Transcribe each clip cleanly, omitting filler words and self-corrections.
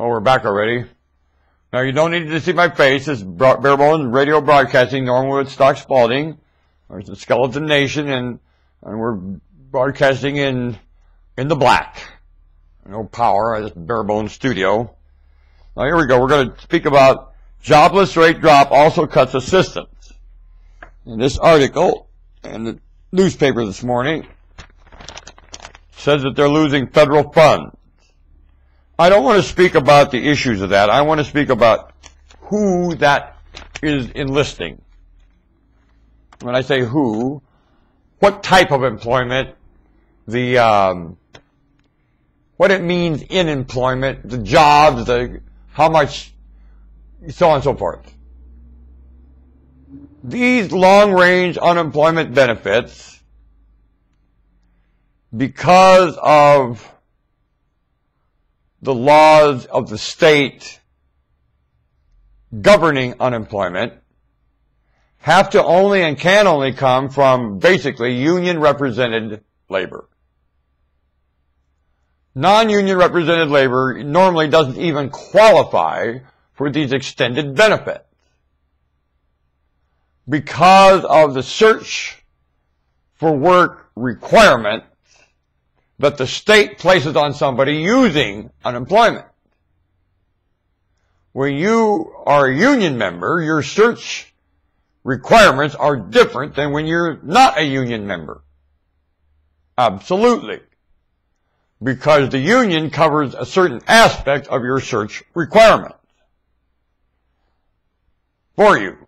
Oh, we're back already. Now, you don't need to see my face. It's bare bones radio broadcasting, normally with Stock Spalding. There's the Skeleton Nation, and we're broadcasting in the black. No power, just bare bones studio. Now, here we go. We're going to speak about jobless rate drop also cuts assistance. In this article, in the newspaper this morning, says that they're losing federal funds. I don't want to speak about the issues of that. I want to speak about who that is enlisting. When I say who, what type of employment, what it means in employment, the jobs, how much, so on and so forth. These long-range unemployment benefits, because of the laws of the state governing unemployment, have to only and can only come from basically union represented labor. Non-union represented labor normally doesn't even qualify for these extended benefits because of the search for work requirement that the state places on somebody using unemployment. When you are a union member, your search requirements are different than when you're not a union member. Absolutely. Because the union covers a certain aspect of your search requirements for you.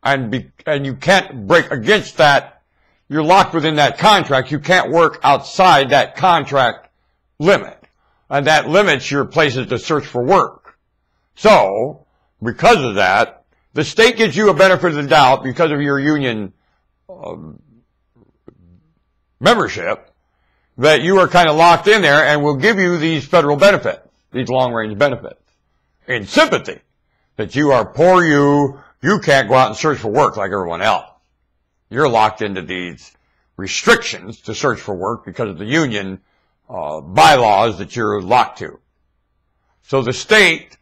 And you can't break against that. You're locked within that contract. You can't work outside that contract limit. And that limits your places to search for work. So, because of that, the state gives you a benefit of the doubt because of your union membership that you are kind of locked in there and will give you these federal benefits, these long-range benefits, in sympathy that you are poor you can't go out and search for work like everyone else. You're locked into these restrictions to search for work because of the union bylaws that you're locked to. So the state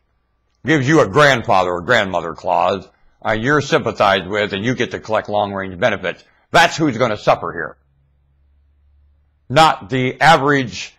gives you a grandfather or grandmother clause you're sympathized with and you get to collect long-range benefits. That's who's going to suffer here. Not the average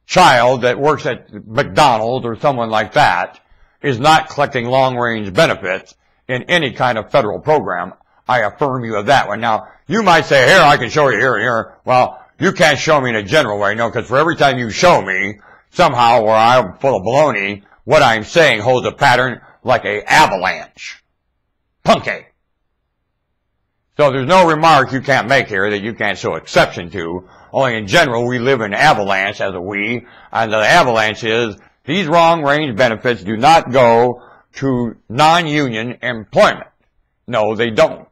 child that works at McDonald's or someone like that is not collecting long-range benefits in any kind of federal program. I affirm you of that one. Now, you might say, here, I can show you here and here. Well, you can't show me in a general way, no, because for every time you show me, somehow, where I'm full of baloney, what I'm saying holds a pattern like a avalanche. Punky. So there's no remark you can't make here that you can't show exception to. Only in general, we live in avalanche as a we, and the avalanche is these long-range benefits do not go to non-union employment. No, they don't.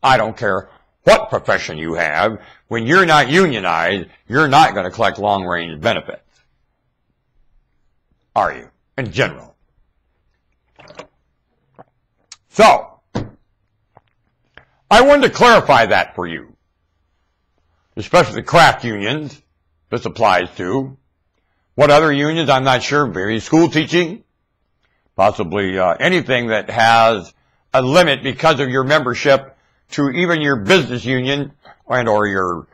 I don't care what profession you have. When you're not unionized, you're not going to collect long-range benefits. Are you? In general. So, I wanted to clarify that for you. Especially the craft unions this applies to. What other unions? I'm not sure. Maybe school teaching. Possibly anything that has a limit because of your membership to even your business union and or your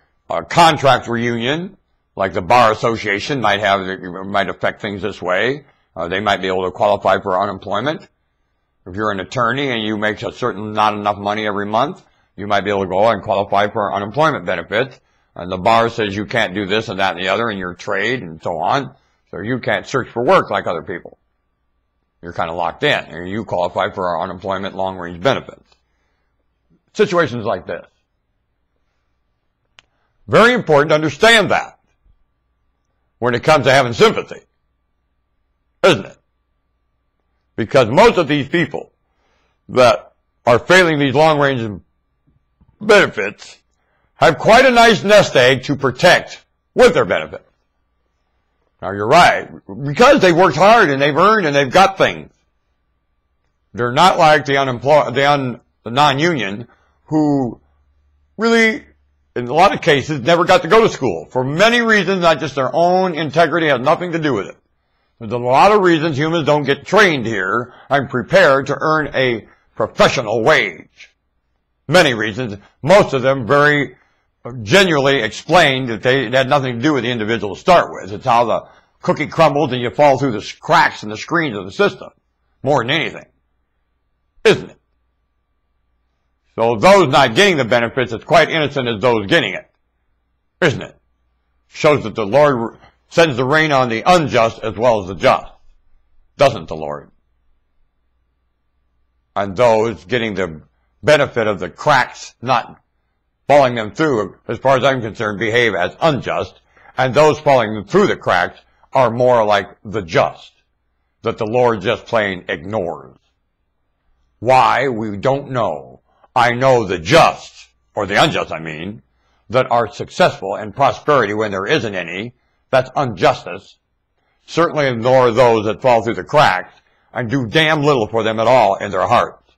contractor union, like the bar association might affect things this way. They might be able to qualify for unemployment. If you're an attorney and you make not enough money every month, you might be able to go and qualify for unemployment benefits. And the bar says you can't do this and that and the other in your trade and so on. So you can't search for work like other people. You're kind of locked in, and you qualify for our unemployment long-range benefits. Situations like this. Very important to understand that when it comes to having sympathy, isn't it? Because most of these people that are failing these long-range benefits have quite a nice nest egg to protect with their benefits. Now, you're right. Because they worked hard and they've earned and they've got things. They're not like the non-union who really, in a lot of cases, never got to go to school. For many reasons, not just their own integrity, has nothing to do with it. There's a lot of reasons humans don't get trained here and prepared to earn a professional wage. Many reasons, most of them very genuinely explained that it had nothing to do with the individual to start with. It's how the cookie crumbles and you fall through the cracks in the screens of the system, more than anything. Isn't it? So those not getting the benefits, it's quite innocent as those getting it. Isn't it? Shows that the Lord sends the rain on the unjust as well as the just. Doesn't the Lord? And those getting the benefit of the cracks not falling them through, as far as I'm concerned, behave as unjust, and those falling through the cracks are more like the just, that the Lord just plain ignores. Why? We don't know. I know the just, or the unjust I mean, that are successful in prosperity when there isn't any. That's injustice. Certainly ignore those that fall through the cracks and do damn little for them at all in their hearts,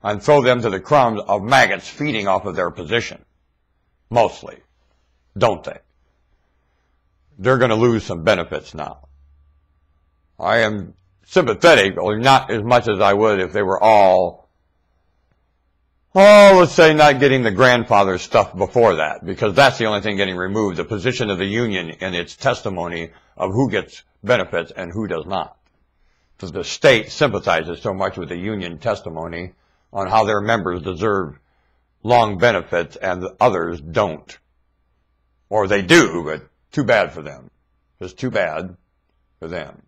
and throw them to the crumbs of maggots feeding off of their position. Mostly. Don't they? They're going to lose some benefits now. I am sympathetic, or not as much as I would if they were all, let's say not getting the grandfather stuff before that, because that's the only thing getting removed, the position of the union and its testimony of who gets benefits and who does not. Because the state sympathizes so much with the union testimony on how their members deserve long benefits and the others don't. Or they do, but too bad for them. It's too bad for them.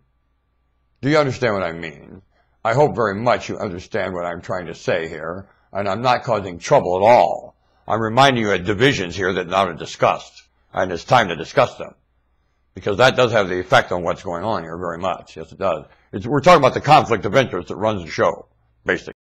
Do you understand what I mean? I hope very much you understand what I'm trying to say here, and I'm not causing trouble at all. I'm reminding you of divisions here that now are discussed, and it's time to discuss them. Because that does have the effect on what's going on here very much. Yes, it does. We're talking about the conflict of interest that runs the show, basically.